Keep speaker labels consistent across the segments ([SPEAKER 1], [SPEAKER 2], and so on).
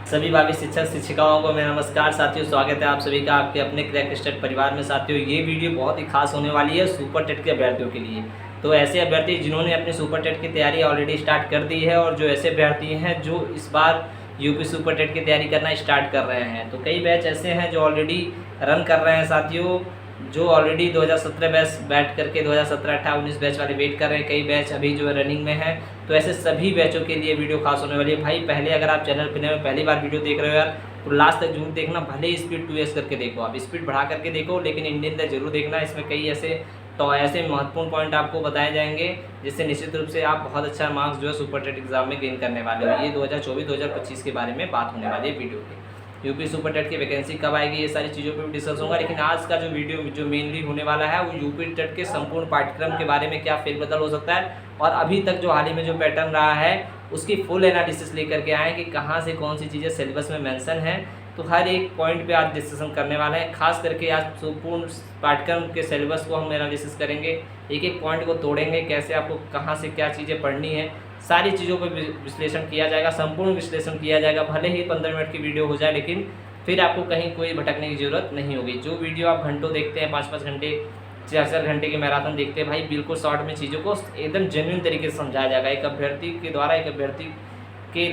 [SPEAKER 1] सभी भावी शिक्षक शिक्षिकाओं को मेरा नमस्कार। साथियों, स्वागत है आप सभी का आपके अपने क्रैक स्टेट परिवार में। साथियों, ये वीडियो बहुत ही खास होने वाली है सुपर टेट के अभ्यर्थियों के लिए। तो ऐसे अभ्यर्थी जिन्होंने अपनी सुपर टेट की तैयारी ऑलरेडी स्टार्ट कर दी है और जो ऐसे अभ्यर्थी हैं जो इस बार यूपी सुपर टेट की तैयारी करना स्टार्ट कर रहे हैं। तो कई बैच ऐसे हैं जो ऑलरेडी रन कर रहे हैं साथियों, जो ऑलरेडी 2017 बैच बैठ करके 2017, 18, 19 बैच वाले वेट कर रहे हैं। कई बैच अभी जो है रनिंग में है। तो ऐसे सभी बैचों के लिए वीडियो खास होने वाली है। भाई पहले अगर आप चैनल पर पहली बार वीडियो देख रहे हो यार, तो लास्ट तक जरूर देखना। भले ही स्पीड 2x करके देखो, आप स्पीड बढ़ा करके देखो, लेकिन इंडियन तक जरूर देखना। इसमें कई ऐसे महत्वपूर्ण पॉइंट आपको बताए जाएंगे जिससे निश्चित रूप से आप बहुत अच्छा मार्क्स जो है सुपर टेट एग्जाम में गेन करने वाले हो। ये 2024-2025 के बारे में बात होने वाली है वीडियो की। यूपी सुपर टेट की वैकेंसी कब आएगी, ये सारी चीज़ों पे भी डिस्कस होगा। लेकिन आज का जो वीडियो जो मेनली होने वाला है वो यूपी टेट के संपूर्ण पाठ्यक्रम के बारे में क्या फेरबदल हो सकता है और अभी तक जो हाल ही में जो पैटर्न रहा है उसकी फुल एनालिसिस लेकर के आए कि कहाँ से कौन सी चीज़ें सिलेबस में मेंशन है। तो हर एक पॉइंट पे आज डिस्कशन करने वाले हैं। खास करके आज संपूर्ण पाठ्यक्रम के सिलेबस को हम एनालिसिस करेंगे, एक एक पॉइंट को तोड़ेंगे, कैसे आपको कहाँ से क्या चीज़ें पढ़नी है, सारी चीज़ों पर विश्लेषण किया जाएगा, संपूर्ण विश्लेषण किया जाएगा। भले ही 15 मिनट की वीडियो हो जाए, लेकिन फिर आपको कहीं कोई भटकने की ज़रूरत नहीं होगी। जो वीडियो आप घंटों देखते हैं, 5-5 घंटे, 4-4 घंटे की मैराथन देखते हैं, भाई बिल्कुल शॉर्ट में चीज़ों को एकदम जेन्युइन तरीके से समझाया जाएगा। एक अभ्यर्थी के द्वारा एक अभ्यर्थी के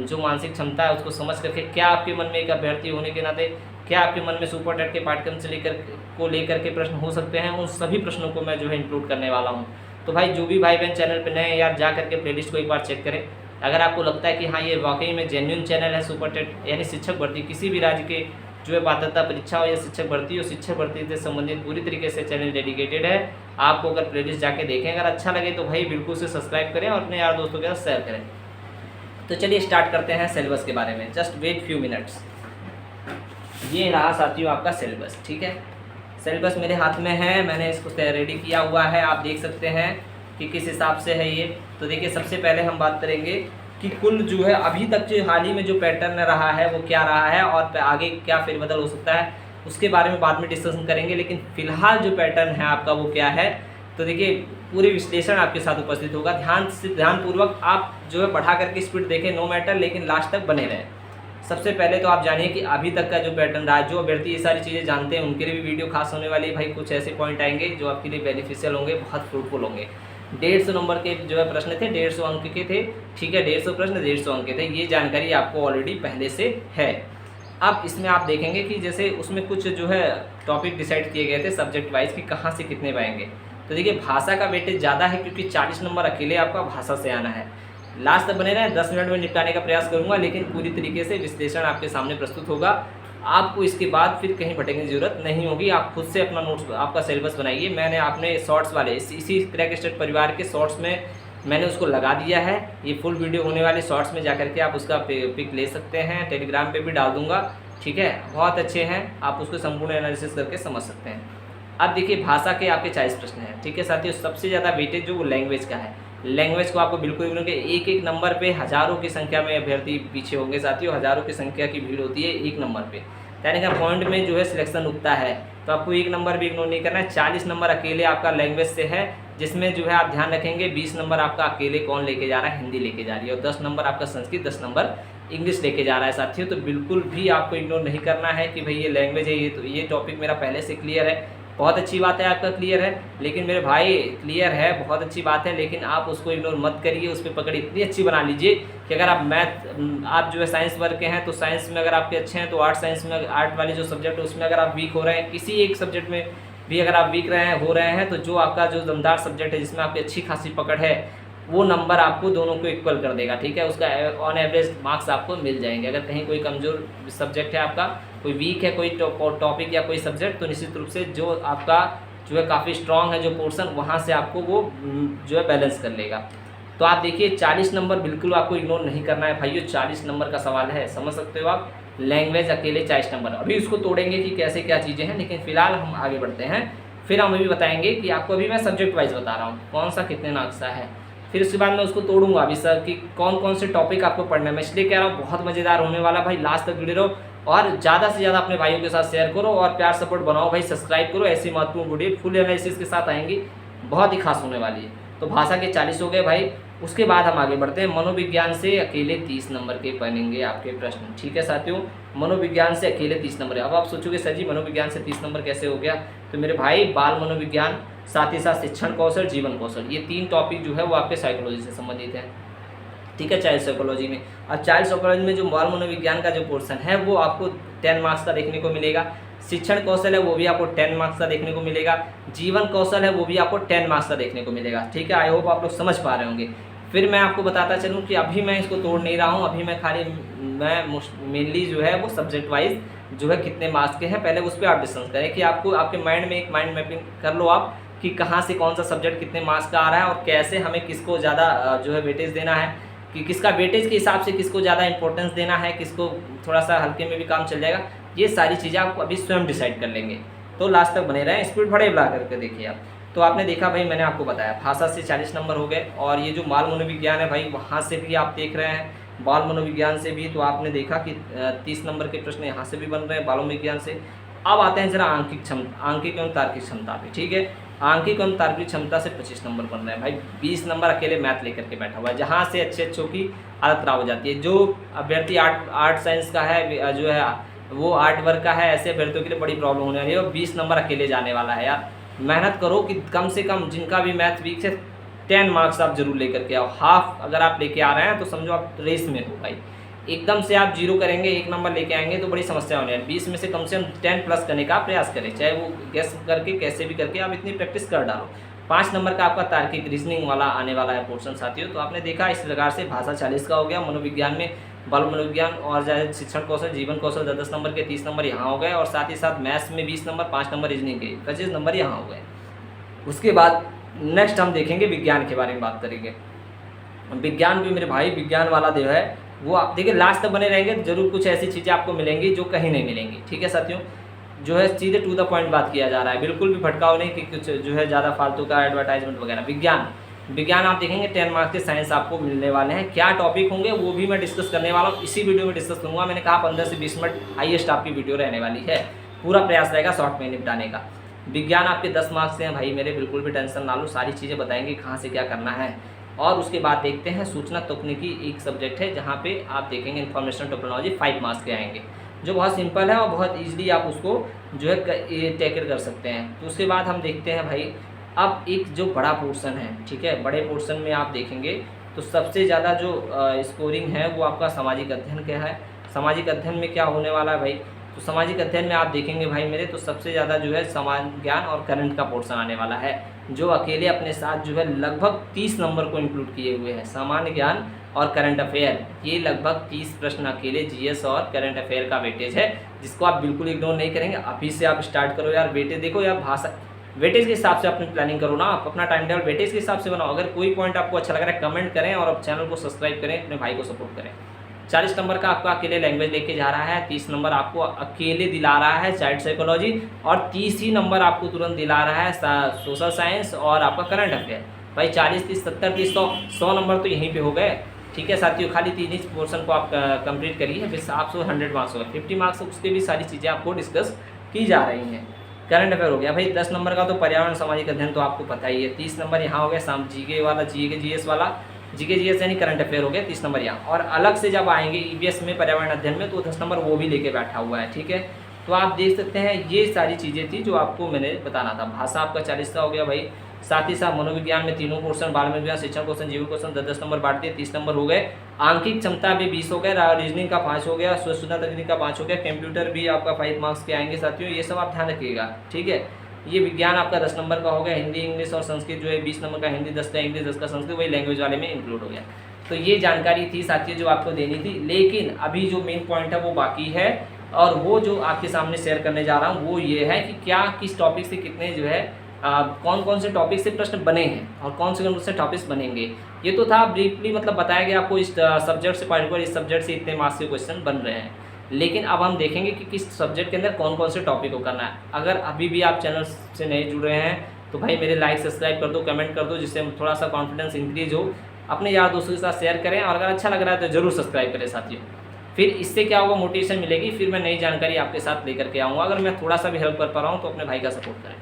[SPEAKER 1] जो मानसिक क्षमता है उसको समझ करके क्या आपके मन में एक अभ्यर्थी होने के नाते क्या आपके मन में सुपर टेट के पाठ्यक्रम से लेकर के प्रश्न हो सकते हैं, उन सभी प्रश्नों को मैं जो है इंक्लूड करने वाला हूं। तो भाई जो भी भाई बहन चैनल पे नए हैं यार, जा करके प्लेलिस्ट को एक बार चेक करें। अगर आपको लगता है कि हाँ ये वाकई में जेन्युइन चैनल है सुपर टेट यानी शिक्षक भर्ती, किसी भी राज्य के जो है पात्रता परीक्षा हो या शिक्षक भर्ती से संबंधित पूरी तरीके से चैनल डेडिकेटेड है। आपको अगर प्लेलिस्ट जाके देखें, अगर अच्छा लगे तो भाई बिल्कुल से सब्सक्राइब करें और अपने यार दोस्तों के साथ शेयर करें। तो चलिए स्टार्ट करते हैं सिलेबस के बारे में। Just wait few minutes. ये रहा साथियों आपका सिलेबस, ठीक है। सिलेबस मेरे हाथ में है, मैंने इसको रेडी किया हुआ है। आप देख सकते हैं कि किस हिसाब से है ये। तो देखिए, सबसे पहले हम बात करेंगे कि कुल जो है अभी तक जो हाल ही में जो पैटर्न रहा है वो क्या रहा है और आगे क्या फेरबदल हो सकता है, उसके बारे में बाद में डिस्कशन करेंगे। लेकिन फिलहाल जो पैटर्न है आपका वो क्या है, तो देखिए पूरी विश्लेषण आपके साथ उपस्थित होगा। ध्यानपूर्वक आप जो है बढ़ा करके स्पीड देखें, नो मैटर, लेकिन लास्ट तक बने रहें। सबसे पहले तो आप जानिए कि अभी तक का जो पैटर्न रहा है, जो अभ्यर्थी ये सारी चीज़ें जानते हैं उनके लिए भी वीडियो खास होने वाली है। भाई कुछ ऐसे पॉइंट आएंगे जो आपके लिए बेनिफिशियल होंगे, बहुत फ्रूटफुल होंगे। 150 नंबर के जो है प्रश्न थे, 150 अंक के थे, ठीक है। 150 प्रश्न 150 अंक के थे। ये जानकारी आपको ऑलरेडी पहले से है। अब इसमें आप देखेंगे कि जैसे उसमें कुछ जो है टॉपिक डिसाइड किए गए थे सब्जेक्ट वाइज कि कहाँ से कितने पाएंगे। तो देखिए भाषा का वेटेज ज़्यादा है क्योंकि 40 नंबर अकेले आपका भाषा से आना है। लास्ट तक बने रहे, 10 मिनट में निपटाने का प्रयास करूंगा, लेकिन पूरी तरीके से विश्लेषण आपके सामने प्रस्तुत होगा। आपको इसके बाद फिर कहीं भटकने की जरूरत नहीं होगी। आप खुद से अपना नोट्स, आपका सिलेबस बनाइए। मैंने अपने शॉर्ट्स वाले इसी क्रैक स्टेट परिवार के शॉर्ट्स में मैंने उसको लगा दिया है। ये फुल वीडियो होने वाले शॉर्ट्स में जाकर के आप उसका पिक ले सकते हैं, टेलीग्राम पे भी डाल दूंगा, ठीक है। बहुत अच्छे हैं, आप उसको संपूर्ण एनालिसिस करके समझ सकते हैं। अब देखिए भाषा के आपके 40 प्रश्न हैं, ठीक है साथियों। सबसे ज़्यादा वेटेज जो वो लैंग्वेज का है। लैंग्वेज को आपको बिल्कुल एक एक नंबर पे हज़ारों की संख्या में अभ्यर्थी पीछे होंगे साथियों। हज़ारों की संख्या की भीड़ होती है एक नंबर पे, यानी कि पॉइंट में जो है सिलेक्शन उगता है। तो आपको एक नंबर भी इग्नोर नहीं करना है। 40 नंबर अकेले आपका लैंग्वेज से है, जिसमें जो है आप ध्यान रखेंगे 20 नंबर आपका अकेले कौन लेके जा रहा है, हिंदी लेके जा रही है, और 10 नंबर आपका संस्कृत, 10 नंबर इंग्लिश लेके जा रहा है साथियों। तो बिल्कुल भी आपको इग्नोर नहीं करना है कि भाई ये लैंग्वेज है, ये टॉपिक मेरा पहले से क्लियर है। बहुत अच्छी बात है आपका क्लियर है, लेकिन मेरे भाई क्लियर है, बहुत अच्छी बात है, लेकिन आप उसको इग्नोर मत करिए। उस पर पकड़ इतनी अच्छी बना लीजिए कि अगर आप जो है साइंस वर्ग के हैं तो साइंस में अगर आपके अच्छे हैं तो साइंस में आर्ट वाले जो सब्जेक्ट है उसमें अगर आप वीक हो रहे हैं, किसी एक सब्जेक्ट में भी अगर आप वीक हो रहे हैं, तो जो आपका जो दमदार सब्जेक्ट है जिसमें आपकी अच्छी खासी पकड़ है, वो नंबर आपको दोनों को इक्वल कर देगा, ठीक है। उसका ऑन एवरेज मार्क्स आपको मिल जाएंगे। अगर कहीं कोई कमज़ोर सब्जेक्ट है आपका, कोई वीक है कोई टॉपिक या कोई सब्जेक्ट, तो निश्चित रूप से जो आपका जो है काफ़ी स्ट्रॉन्ग है जो पोर्शन, वहाँ से आपको वो जो है बैलेंस कर लेगा। तो आप देखिए 40 नंबर बिल्कुल आपको इग्नोर नहीं करना है भाइयों। 40 नंबर का सवाल है, समझ सकते हो आप। लैंग्वेज अकेले 40 नंबर। अभी उसको तोड़ेंगे कि कैसे क्या चीज़ें हैं, लेकिन फिलहाल हम आगे बढ़ते हैं। फिर हम अभी बताएंगे कि आपको अभी मैं सब्जेक्ट वाइज बता रहा हूँ कौन सा कितने मार्क्स का है। फिर उसके बाद मैं उसको तोड़ूंगा अभी सर कि कौन कौन से टॉपिक आपको पढ़ना है। मैं इसलिए कह रहा हूँ बहुत मज़ेदार होने वाला भाई, लास्ट तक जुड़े रहो और ज़्यादा से ज़्यादा अपने भाइयों के साथ शेयर करो और प्यार सपोर्ट बनाओ भाई, सब्सक्राइब करो। ऐसी महत्वपूर्ण वीडियो फुल एनालिसिस के साथ आएंगी, बहुत ही खास होने वाली है। तो भाषा के 40 हो गए भाई। उसके बाद हम आगे बढ़ते हैं। मनोविज्ञान से अकेले 30 नंबर के बनेंगे आपके प्रश्न, ठीक है साथियों। मनोविज्ञान से अकेले 30 नंबर। अब आप सोचोगे सर जी मनोविज्ञान से 30 नंबर कैसे हो गया? तो मेरे भाई बाल मनोविज्ञान, साथ ही साथ शिक्षण कौशल, जीवन कौशल, ये 3 टॉपिक जो है वो आपके साइकोलॉजी से संबंधित है, ठीक है, चाइल्ड साइकोलॉजी में। अब चाइल्ड साइकोलॉजी में जो बाल मनोविज्ञान का जो पोर्शन है वो आपको 10 मार्क्स का देखने को मिलेगा। शिक्षण कौशल है वो भी आपको 10 मार्क्स का देखने को मिलेगा। जीवन कौशल है वो भी आपको 10 मार्क्स का देखने को मिलेगा, ठीक है। आई होप आप लोग समझ पा रहे होंगे। फिर मैं आपको बताता चलूँ कि अभी मैं इसको तोड़ नहीं रहा हूँ, अभी मैं मेनली जो है वो सब्जेक्ट वाइज जो है कितने मार्क्स के हैं, पहले उस पर आप डिस्कस करें कि आपको आपके माइंड में एक माइंड मैपिंग कर लो आप कि कहाँ से कौन सा सब्जेक्ट कितने मार्क्स का आ रहा है और कैसे हमें किसको ज़्यादा जो है वेटेज देना है, कि किसका वेटेज के हिसाब से किसको ज़्यादा इंपॉर्टेंस देना है, किसको थोड़ा सा हल्के में भी काम चल जाएगा। ये सारी चीज़ें आप अभी स्वयं डिसाइड कर लेंगे, तो लास्ट तक बने रहें, स्पीड बड़े बढ़ा करके देखिए आप। तो आपने देखा भाई, मैंने आपको बताया भाषा से 40 नंबर हो गए, और ये जो बाल मनोविज्ञान है भाई वहाँ से भी आप देख रहे हैं, बाल मनोविज्ञान से भी तो आपने देखा कि 30 नंबर के प्रश्न यहाँ से भी बन रहे हैं बाल मनोविज्ञान से। अब आते हैं जरा आंकिक एवं तार्किक क्षमता पे, ठीक है। आंकिक एवं तार्किक क्षमता से 25 नंबर बन रहे हैं भाई। 20 नंबर अकेले मैथ लेकर के बैठा हुआ है, जहाँ से अच्छों की हालत खराब हो जाती है। जो अभ्यर्थी आर्ट साइंस का है जो है वो आर्ट वर्क का है, ऐसे अभ्यर्थियों के लिए बड़ी प्रॉब्लम होने वाली है। और 20 नंबर अकेले जाने वाला है यार। मेहनत करो कि कम से कम जिनका भी मैथ वीक है 10 मार्क्स आप जरूर लेकर के आओ। हाफ अगर आप लेके आ रहे हैं तो समझो आप रेस में हो भाई। एकदम से आप 0 करेंगे, 1 नंबर लेके आएंगे तो बड़ी समस्या होने वाली है। 20 में से कम 10 प्लस करने का प्रयास करें, चाहे वो गेस करके कैसे भी करके आप इतनी प्रैक्टिस कर डालो। 5 नंबर का आपका तार्किक रीजनिंग वाला आने वाला है पोर्शन साथियों। तो आपने देखा इस प्रकार से भाषा 40 का हो गया, मनोविज्ञान में बाल मनोविज्ञान और शिक्षण कौशल, जीवन कौशल 10 नंबर के 30 नंबर यहाँ हो गए, और साथ ही साथ मैथ्स में 20 नंबर, 5 नंबर रीजनिंग के 25 नंबर यहाँ हो गए। उसके बाद नेक्स्ट हम देखेंगे विज्ञान के बारे में बात करेंगे। विज्ञान भी मेरे भाई, विज्ञान वाला जो है वो आप देखिए लास्ट तक बने रहेंगे, जरूर कुछ ऐसी चीज़ें आपको मिलेंगी जो कहीं नहीं मिलेंगी, ठीक है साथियों। जो है सीधे टू द पॉइंट बात किया जा रहा है, बिल्कुल भी भटकाव नहीं कि कुछ जो है ज़्यादा फालतू का एडवर्टाइजमेंट वगैरह। विज्ञान आप देखेंगे 10 मार्क्स के साइंस आपको मिलने वाले हैं। क्या टॉपिक होंगे वो भी मैं डिस्कस करने वाला हूँ, इसी वीडियो में डिस्कस करूँगा। मैंने कहा 15 से 20 मिनट हाईएस्ट आपकी वीडियो रहने वाली है, पूरा प्रयास रहेगा शॉर्ट में निपटाने का। विज्ञान आपके 10 मार्क्स हैं भाई मेरे, बिल्कुल भी टेंशन ना लो, सारी चीज़ें बताएंगे कहाँ से क्या करना है। और उसके बाद देखते हैं सूचना तकनीकी, एक सब्जेक्ट है जहाँ पे आप देखेंगे इन्फॉर्मेशन टेक्नोलॉजी 5 मार्क्स के आएंगे, जो बहुत सिंपल है और बहुत ईजिली आप उसको जो है टैकल कर सकते हैं। तो उसके बाद हम देखते हैं भाई अब एक जो बड़ा पोर्शन है, ठीक है, बड़े पोर्शन में आप देखेंगे तो सबसे ज़्यादा जो स्कोरिंग है वो आपका सामाजिक अध्ययन का है। सामाजिक अध्ययन में क्या होने वाला है भाई, तो सामाजिक अध्ययन में आप देखेंगे भाई मेरे, तो सबसे ज़्यादा जो है समाज ज्ञान और करंट का पोर्शन आने वाला है, जो अकेले अपने साथ जो है लगभग 30 नंबर को इंक्लूड किए हुए हैं। सामान्य ज्ञान और करंट अफेयर, ये लगभग 30 प्रश्न अकेले जीएस और करंट अफेयर का वेटेज है, जिसको आप बिल्कुल इग्नोर नहीं करेंगे। अभी से आप स्टार्ट करो यार, वेटेज देखो यार, भाषा वेटेज के हिसाब से अपनी प्लानिंग करो ना, आप अपना टाइम टेबल वेटेज के हिसाब से बनाओ। अगर कोई पॉइंट आपको अच्छा लग रहा है कमेंट करें और चैनल को सब्सक्राइब करें, अपने भाई को सपोर्ट करें। 40 नंबर का आपका अकेले लैंग्वेज लेके जा रहा है, 30 नंबर आपको अकेले दिला रहा है चाइल्ड साइकोलॉजी, और 30 ही नंबर आपको तुरंत दिला रहा है सोशल साइंस और आपका करंट अफेयर। भाई 40, 30, 70, 30, 100 नंबर तो यहीं पे हो गए, ठीक है साथियों। खाली 3 ही पोर्शन को आप कंप्लीट करिए, फिर आपसे 100 मार्क्स होगा, 50 मार्क्स उसके भी सारी चीज़ें आपको डिस्कस की जा रही हैं। करंट अफेयर हो गया भाई 10 नंबर का, तो पर्यावरण सामाजिक अध्ययन तो आपको पता ही है। 30 नंबर यहाँ हो गया जीके वाला, जीएस वाला, जीके जीएस यानी करंट अफेयर हो गया 30 नंबर यहाँ। और अलग से जब आएंगे ईवीएस में पर्यावरण अध्ययन में, तो 10 नंबर वो भी लेके बैठा हुआ है, ठीक है। तो आप देख सकते हैं ये सारी चीज़ें थी जो आपको मैंने बताना था। भाषा आपका 40 का हो गया भाई, साथ ही साथ मनोविज्ञान में तीनों पोर्शन, बाल मनोविज्ञान, शिक्षण कौशल, जीवन कौशल 10 नंबर बांट दिए, 30 नंबर हो गए। आंकिक क्षमता भी 20 हो गया, रीजनिंग का 5 हो गया, सूचना तकनीक का 5 हो गया, कंप्यूटर भी आपका 5 मार्क्स के आएंगे साथियों, ये सब आप ध्यान रखिएगा, ठीक है। ये विज्ञान आपका 10 नंबर का हो गया। हिंदी, इंग्लिश और संस्कृत जो है 20 नंबर का, हिंदी 10 का इंग्लिश, 10 का संस्कृत, वही लैंग्वेज वाले में इंक्लूड हो गया। तो ये जानकारी थी साथियों जो आपको देनी थी, लेकिन अभी जो मेन पॉइंट है वो बाकी है, और वो जो आपके सामने शेयर करने जा रहा हूँ वो ये है कि क्या किस टॉपिक से कितने जो है कौन कौन से टॉपिक से प्रश्न बने हैं और कौन से टॉपिक्स बनेंगे। ये तो था ब्रीफली, मतलब बताया गया आपको इस सब्जेक्ट से पर्टिकुलर इस सब्जेक्ट से इतने मार्क्स के क्वेश्चन बन रहे हैं। लेकिन अब हम देखेंगे कि किस सब्जेक्ट के अंदर कौन कौन से टॉपिक को करना है। अगर अभी भी आप चैनल से नहीं जुड़ रहे हैं तो भाई मेरे लाइक सब्सक्राइब कर दो, कमेंट कर दो, जिससे थोड़ा सा कॉन्फिडेंस इंक्रीज हो। अपने यार दोस्तों के साथ शेयर करें, और अगर अच्छा लग रहा है तो ज़रूर सब्सक्राइब करें साथियों। फिर इससे क्या होगा, मोटिवेशन मिलेगी, फिर मैं नई जानकारी आपके साथ लेकर के आऊँगा। अगर मैं थोड़ा सा भी हेल्प कर पा रहा हूँ तो अपने भाई का सपोर्ट करें।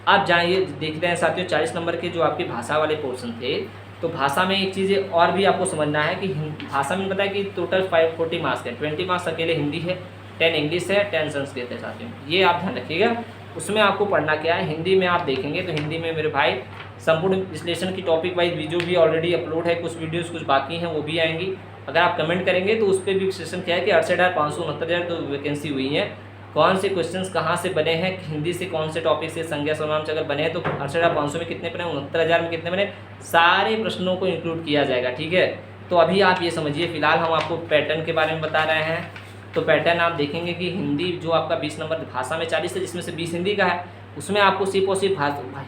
[SPEAKER 1] आप जाइए देखते हैं साथियों 40 नंबर के जो आपकी भाषा वाले पोर्शन थे, तो भाषा में एक चीज़ और भी आपको समझना है कि भाषा में पता है कि टोटल 40 मार्क्स है। 20 मार्क्स अकेले हिंदी है, 10 इंग्लिश है, 10 संस्कृत है साथियों, ये आप ध्यान रखिएगा। उसमें आपको पढ़ना क्या है, हिंदी में आप देखेंगे तो हिंदी में मेरे भाई संपूर्ण विश्लेषण की टॉपिक वाइज वीडियो भी ऑलरेडी अपलोड है, कुछ वीडियोस कुछ बाकी हैं वो भी आएंगी। अगर आप कमेंट करेंगे तो उस पर भी विश्लेषण क्या है कि 68,569 तो वैकेंसी हुई है, कौन से क्वेश्चंस कहाँ से बने हैं, हिंदी से कौन से टॉपिक से संज्ञा सर्वनाम से अगर बने हैं तो 68,500 में कितने बने, 69,000 में कितने बने, सारे प्रश्नों को इंक्लूड किया जाएगा। ठीक है, तो अभी आप ये समझिए, फिलहाल हम आपको पैटर्न के बारे में बता रहे हैं। तो पैटर्न आप देखेंगे कि हिंदी जो आपका 20 नंबर भाषा में 40 है, जिसमें से 20 हिंदी का है, उसमें आपको सिर्फ और सिर्फ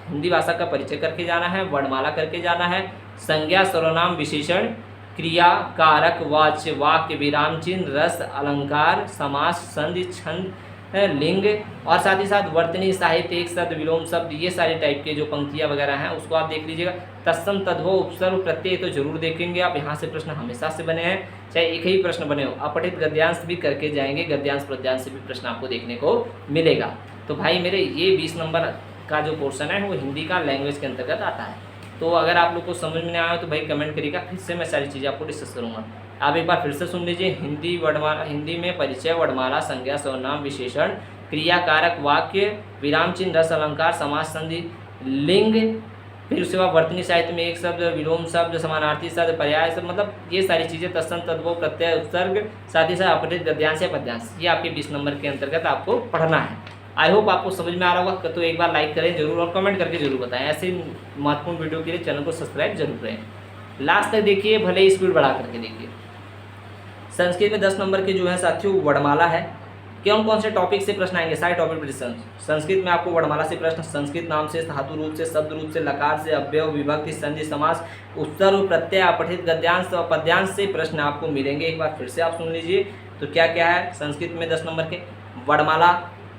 [SPEAKER 1] हिंदी भाषा का परिचय करके जाना है, वर्णमाला करके जाना है, संज्ञा सर्वनाम विशेषण, क्रिया, कारक, वाच्य, वाक्य, विराम चिन्ह, रस, अलंकार, समास, संधि, छंद, लिंग और साथ ही साथ वर्तनी, साहित्य, एक शब्द, विलोम शब्द, ये सारे टाइप के जो पंक्तियाँ वगैरह हैं उसको आप देख लीजिएगा। तत्सम, तद्भव, उपसर्ग, प्रत्यय तो जरूर देखेंगे आप, यहाँ से प्रश्न हमेशा से बने हैं, चाहे एक ही प्रश्न बने हो। अपठित गद्यांश भी करके जाएंगे, गद्यांश पद्यांश से भी प्रश्न आपको देखने को मिलेगा। तो भाई मेरे ये 20 नंबर का जो पोर्शन है वो हिंदी का लैंग्वेज के अंतर्गत आता है। तो अगर आप लोग को समझ में नहीं आया तो भाई कमेंट करिएगा, फिर से मैं सारी चीज़ें आपको डिस्कस करूँगा। आप एक बार फिर से सुन लीजिए, हिंदी वर्णमाला, हिंदी में परिचय, वर्णमाला, संज्ञा सर्वनाम विशेषण, क्रिया, कारक, वाक्य, विराम चिन्ह, रस, अलंकार, समास, संधि, लिंग, फिर उसके बाद वर्तनी साहित्य में एक शब्द, विलोम शब्द, समानार्थी शब्द, पर्याय शब्द, मतलब ये सारी चीज़ें, तत्सम, तद्भव, प्रत्यय, उपसर्ग, साथ ही साथ अपठित गद्यांश या पद्यांश, ये आपके 20 नंबर के अंतर्गत आपको पढ़ना है। आई होप आपको समझ में आ रहा होगा, तो एक बार लाइक करें जरूर और कमेंट करके जरूर बताएं। ऐसे महत्वपूर्ण वीडियो के लिए चैनल को सब्सक्राइब जरूर करें, लास्ट तक देखिए, भले ही स्पीड बढ़ा करके देखिए। संस्कृत में 10 नंबर के जो है साथियों वर्णमाला है। कौन कौन से टॉपिक से प्रश्न आएंगे, सारे टॉपिक पर संस्कृत में आपको वर्णमाला से प्रश्न, संस्कृत नाम से, धातु रूप से, शब्द रूप से, लकार से, अव्यय, विभक्ति, संधि, समास, उपसर्ग, प्रत्यय, अपठित गद्यांश और पद्यांश से प्रश्न आपको मिलेंगे। एक बार फिर से आप सुन लीजिए, तो क्या क्या है संस्कृत में 10 नंबर के वर्णमाला,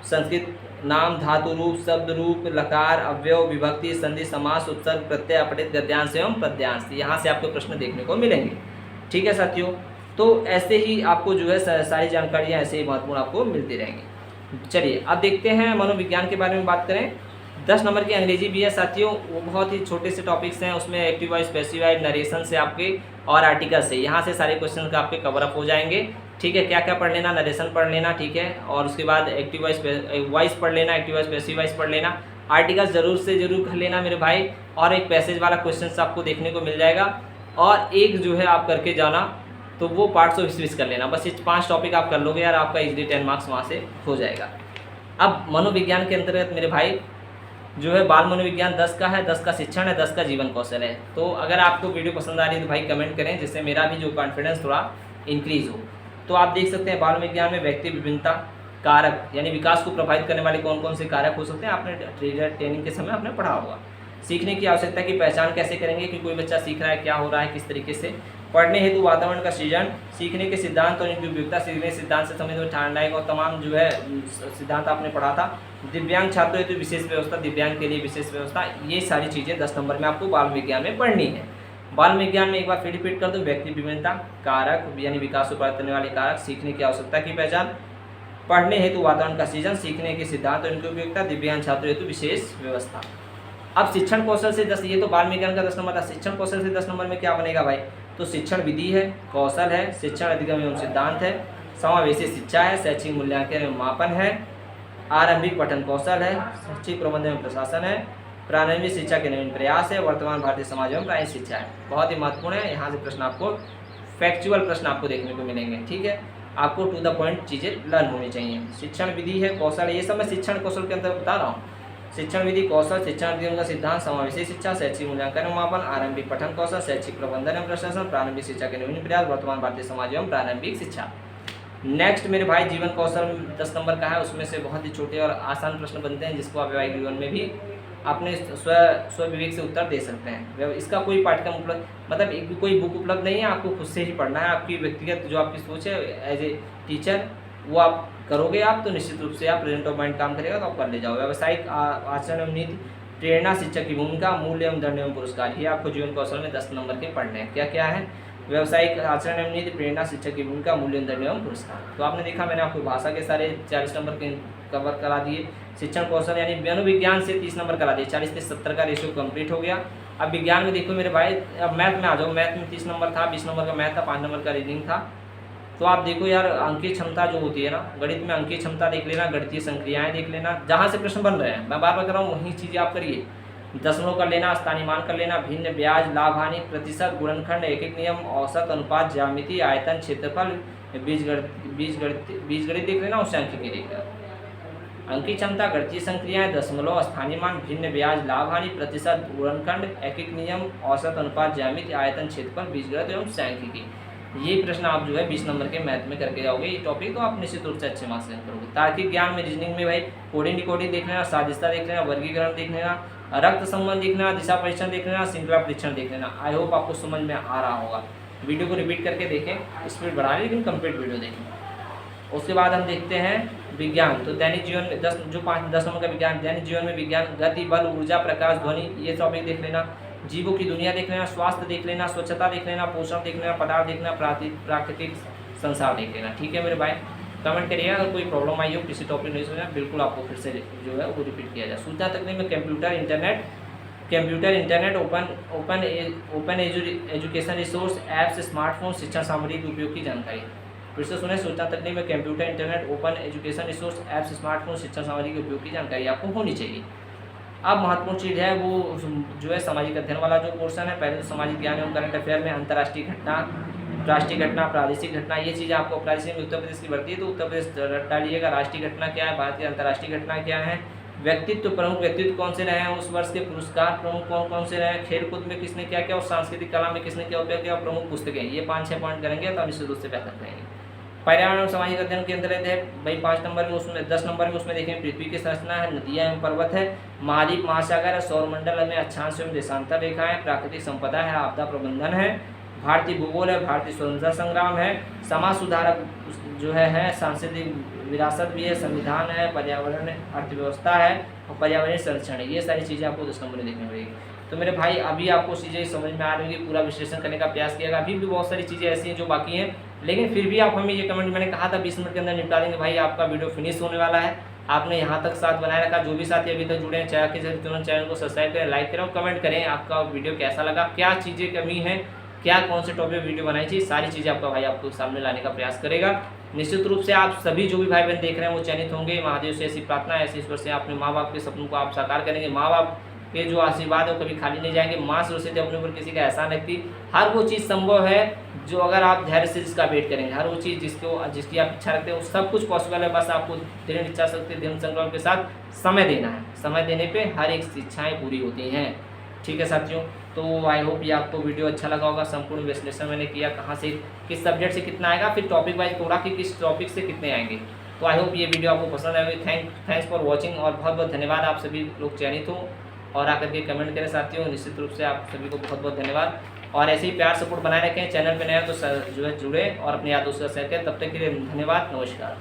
[SPEAKER 1] संस्कृत नाम, धातु रूप, शब्द रूप, लकार, अव्यय, विभक्ति, संधि, समास, उपसर्ग, प्रत्यय, अपठित गद्यांश एवं पद्यांश, यहाँ से आपको प्रश्न देखने को मिलेंगे। ठीक है साथियों, तो ऐसे ही आपको जो है सारी जानकारियाँ ऐसे ही महत्वपूर्ण आपको मिलती रहेंगी। चलिए अब देखते हैं मनोविज्ञान के बारे में बात करें। 10 नंबर की अंग्रेजी भी है साथियों, वो बहुत ही छोटे से टॉपिक्स हैं, उसमें एक्टिव वॉइस, पैसिव, नरेशन से आपके और आर्टिकल से, यहाँ से सारे क्वेश्चन का आपके कवर अप हो जाएंगे। ठीक है, क्या क्या पढ़ लेना, नरेशन पढ़ लेना, ठीक है, और उसके बाद एक्टिव वॉइस पढ़ लेना, एक्टिव वॉइस, पैसिव वॉइस पढ़ लेना, आर्टिकल जरूर से जरूर कर लेना मेरे भाई, और एक पैसेज वाला क्वेश्चन आपको देखने को मिल जाएगा, और एक जो है आप करके जाना तो वो पार्ट्स ऑफ स्पीच कर लेना। बस ये 5 टॉपिक आप कर लोगे यार, आपका इजीली 10 मार्क्स वहाँ से हो जाएगा। अब मनोविज्ञान के अंतर्गत मेरे भाई जो है बाल मनोविज्ञान 10 का है, 10 का शिक्षण है, 10 का जीवन कौशल है। तो अगर आपको वीडियो पसंद आ रही है तो भाई कमेंट करें, जिससे मेरा भी जो कॉन्फिडेंस थोड़ा इंक्रीज़ हो। तो आप देख सकते हैं बाल विज्ञान में व्यक्ति विभिन्नता कारक यानी विकास को प्रभावित करने वाले कौन कौन से कारक हो सकते हैं, आपने ट्रेनिंग के समय आपने पढ़ा होगा। सीखने की आवश्यकता की पहचान कैसे करेंगे कि कोई बच्चा सीख रहा है, क्या हो रहा है, किस तरीके से। पढ़ने हेतु वातावरण का सृजन, सीखने के सिद्धांत और इनकी उपयोगिता, सीखने सिद्धांत से संबंधित ठानदायक और तमाम जो है सिद्धांत आपने पढ़ा था। दिव्यांग छात्रों हेतु विशेष व्यवस्था, दिव्यांग के लिए विशेष व्यवस्था, ये सारी चीज़ें 10 नंबर में आपको बाल विज्ञान में पढ़नी है। बाल विज्ञान में एक बार फिर रिपीट कर दो, व्यक्ति विभिन्नता कारक यानी विकास को प्रभावित करने वाले कारक, सीखने की आवश्यकता की पहचान, पढ़ने हेतु वातावरण का सृजन, सीखने के सिद्धांत और इनकी उपयोगिता, दिव्यांग छात्रों हेतु विशेष व्यवस्था। अब शिक्षण कौशल से 10, ये तो बाल विज्ञान का 10 नंबर था। शिक्षण कौशल से 10 नंबर में क्या बनेगा भाई, तो शिक्षण विधि है, कौशल है, शिक्षण अधिगम एवं सिद्धांत है, समावेशी शिक्षा है, शैक्षिक मूल्यांकन एवं मापन है, आरंभिक पठन कौशल है, शैक्षिक प्रबंधन एवं प्रशासन है, प्रारंभिक शिक्षा के नवीन प्रयास है, वर्तमान भारतीय समाज एवं प्राचीन शिक्षा है। बहुत ही महत्वपूर्ण है, यहाँ से प्रश्न आपको फैक्चुअल प्रश्न आपको देखने को मिलेंगे। ठीक है, आपको टू द पॉइंट चीज़ें लर्न होनी चाहिए। शिक्षण विधि है, कौशल, ये सब मैं शिक्षण कौशल के अंदर बता रहा हूँ। शिक्षण विधि, कौशल, शिक्षण अधिगम का सिद्धांत, समावेशी शिक्षा, शैक्षिक मूल्यांकन एवं मापन, आरंभिक पठन कौशल, शैक्षिक प्रबंधन एवं प्रशासन, प्रारंभिक शिक्षा के नवीन प्रयास, वर्तमान भारतीय समाज एवं प्रारंभिक शिक्षा। नेक्स्ट मेरे भाई जीवन कौशल 10 नंबर का है, उसमें से बहुत ही छोटे और आसान प्रश्न बनते हैं, जिसको आप वैवाहिक जीवन में भी अपने स्व विवेक से उत्तर दे सकते हैं। इसका कोई पाठ्यक्रम उपलब्ध, मतलब कोई बुक उपलब्ध नहीं है, आपको खुद से ही पढ़ना है। आपकी व्यक्तिगत जो आपकी सोच है एज ए टीचर, वो आप करोगे आप तो निश्चित रूप से आप प्रेजेंट ऑफ माइंड काम करेगा तो आप कर ले जाओगे। व्यावसायिक आचरण एवं नीति, प्रेरणा, शिक्षक की भूमिका, मूल्य एवं दंड एवं पुरस्कार, ये आपको जीवन कौशल में 10 नंबर के पढ़ने हैं। क्या क्या है, व्यावसायिक आचरण एवं नीति, प्रेरणा, शिक्षक की भूमिका, मूल्य, दंड एवं पुरस्कार। तो आपने देखा मैंने आपको भाषा के सारे 40 नंबर के कवर करा दिए। शिक्षण कौशल यानी मनोविज्ञान से 30 नंबर करा दिए, 40 से 70 का रेशियो कंप्लीट हो गया। अब विज्ञान में देखो मेरे भाई, अब मैथ में आ जाओ। मैथ में 30 नंबर था, 20 नंबर का मैथ था, 5 नंबर का रीजनिंग था। तो आप देखो यार, अंकीय क्षमता जो होती है ना, गणित में अंकीय क्षमता देख लेना, गणितीय संक्रियाएं देख लेना, जहाँ से प्रश्न बन रहे हैं, मैं बार बार कर रहा हूँ वही चीज़ें आप करिए। दशमलव कर लेना, स्थानीय मान कर लेना, भिन्न, ब्याज, लाभ हानि, प्रतिशत, गुणनखंड, एक एक नियम, औसत, अनुपात, ज्यामिति, आयतन, क्षेत्रफल, बीजगणित देख लेना, उससे अंक की देख लेना। अंकीय क्षमता, गणितीय संक्रियाएं, दशमलव, स्थानीय मान, भिन्न, ब्याज, लाभ हानि, प्रतिशत, गुणनखंड, एक एक नियम, औसत, अनुपात, ज्यामिति, आयतन, क्षेत्रफल, बीजगणित एवं सांख्यिकी। ये प्रश्न आप जो है 20 नंबर के मैथ में करके जाओगे ये टॉपिक, तो आप निश्चित रूप से अच्छे मार्क्स करोगे। तार्किक ज्ञान में, रीजनिंग में भाई कोडिंग डिकोडिंग देख लेना, साजिशता देख लेना, वर्गीकरण देख लेना, रक्त संबंध देख लेना, दिशा परीक्षण देख लेना, श्रृंखला परीक्षण देख लेना। आई होप आपको समझ में आ रहा होगा। वीडियो को रिपीट करके देखें, स्पीड बढ़ा लेकिन कंप्लीट वीडियो देखें। उसके बाद हम देखते हैं विज्ञान। तो दैनिक जीवन में 10 नंबर का विज्ञान, दैनिक जीवन में विज्ञान, गति, बल, ऊर्जा, प्रकाश, ध्वनि, ये टॉपिक देख लेना। जीवों की दुनिया देख लेना, स्वास्थ्य देख लेना, स्वच्छता देख लेना, पोषण देख लेना, पदार्थ देखना, प्राकृतिक संसार देख लेना। ठीक है मेरे भाई, कमेंट करिएगा अगर कोई प्रॉब्लम आई हो, किसी टॉपिक नहीं समझा, बिल्कुल आपको फिर से जो है वो रिपीट किया जाए। सूचना तकनीक में computer internet, open education resource, apps, smartphone, शिक्षा सामग्री के उपयोग की जानकारी। फिर से सुने, सूचना तकनीक में computer, internet, open education resource, apps, smartphone, शिक्षा सामग्री के उपयोग की जानकारी आपको होनी चाहिए। अब महत्वपूर्ण चीज़ है वो जो है सामाजिक अध्ययन वाला जो पोर्शन है। पहले तो सामाजिक ज्ञान एवं करंट अफेयर में अंतर्राष्ट्रीय घटना, राष्ट्रीय घटना, प्रादेशिक घटना, ये चीज़ें आपको प्रादेशिक में उत्तर प्रदेश की बढ़ती है तो उत्तर प्रदेश डालिएगा। राष्ट्रीय घटना क्या है, भारत की अंतर्राष्ट्रीय घटना क्या है, व्यक्तित्व, प्रमुख व्यक्तित्व कौन से रहे हैं उस वर्ष के, पुरस्कार प्रमुख कौन कौन से रहे हैं, खेलकूद में किसने क्या किया और सांस्कृतिक कला में किसने क्या उपयोग किया, प्रमुख पुस्तकें, ये 5-6 पॉइंट करेंगे तो निश्चित रूप से बेहतर रहेंगे। पर्यावरण और सामाजिक अध्ययन के अंतर्गत है भाई 5 नंबर में, उसमें 10 नंबर में उसमें देखें पृथ्वी की संरचना है, नदियाँ एवं पर्वत है, महाद्वीप महासागर है, सौरमंडल में अक्षांश एवं देशांतर रेखा है, प्राकृतिक संपदा है, आपदा प्रबंधन है, भारतीय भूगोल है, भारतीय स्वतंत्रता संग्राम है, समाज सुधारक जो है सांस्कृतिक विरासत भी है, संविधान है, पर्यावरण अर्थव्यवस्था है और पर्यावरण संरक्षण है। ये सारी चीज़ें आपको 10 नंबर में देखने पड़ेगी। तो मेरे भाई अभी आपको चीज़ें समझ में आ रही होगी, पूरा विश्लेषण करने का प्रयास किया। अभी भी बहुत सारी चीज़ें ऐसी हैं जो बाकी हैं, लेकिन फिर भी आप हमें ये कमेंट, मैंने कहा था 20 मिनट के अंदर निपटा देंगे, भाई आपका वीडियो फिनिश होने वाला है। आपने यहाँ तक साथ बनाए रखा, जो भी साथी अभी तक जुड़े हैं चाहे कि तुरंत चैनल को सब्सक्राइब करें, लाइक करें और कमेंट करें आपका वीडियो कैसा लगा, क्या चीज़ें कमी है, क्या कौन से टॉपिक वीडियो बनाई चाहिए, सारी चीज़ें आपका भाई आपको सामने लाने का प्रयास करेगा। निश्चित रूप से आप सभी जो भी भाई बहन देख रहे हैं वो चयनित होंगे। महादेव से ऐसी प्रार्थना है, ऐसे ईश्वर से अपने माँ बाप के सपनों को आप साकार करेंगे। माँ बाप के जो आशीर्वाद है वो कभी खाली नहीं जाएंगे। माँ सरस्वती अपने ऊपर किसी का एहसान रखती, हर वो चीज़ संभव है जो अगर आप धैर्य से जिसका वेट करेंगे, हर वो चीज़ जिसकी आप इच्छा रखते हैं वो सब कुछ पॉसिबल है। बस आपको दृढ़ इच्छा शक्ति, दृढ़ संकल्प के साथ समय देना है। समय देने पे हर एक इच्छाएं पूरी होती हैं। ठीक है साथियों, तो आई होप ये आपको वीडियो अच्छा लगा होगा। संपूर्ण विश्लेषण मैंने किया, कहाँ से किस सब्जेक्ट से कितना आएगा, फिर टॉपिक वाइज तोड़ा कि किस टॉपिक से कितने आएंगे। तो आई होप ये वीडियो आपको पसंद आएगी। थैंक्स फॉर वॉचिंग और बहुत बहुत धन्यवाद। आप सभी लोग चयनित हो और आकर के कमेंट करें साथियों, निश्चित रूप से आप सभी को बहुत बहुत धन्यवाद। और ऐसे ही प्यार सपोर्ट बनाए रखें। चैनल पर नया तो जो है जुड़े और अपने यादों से शेयर करें। तब तक के लिए धन्यवाद, नमस्कार।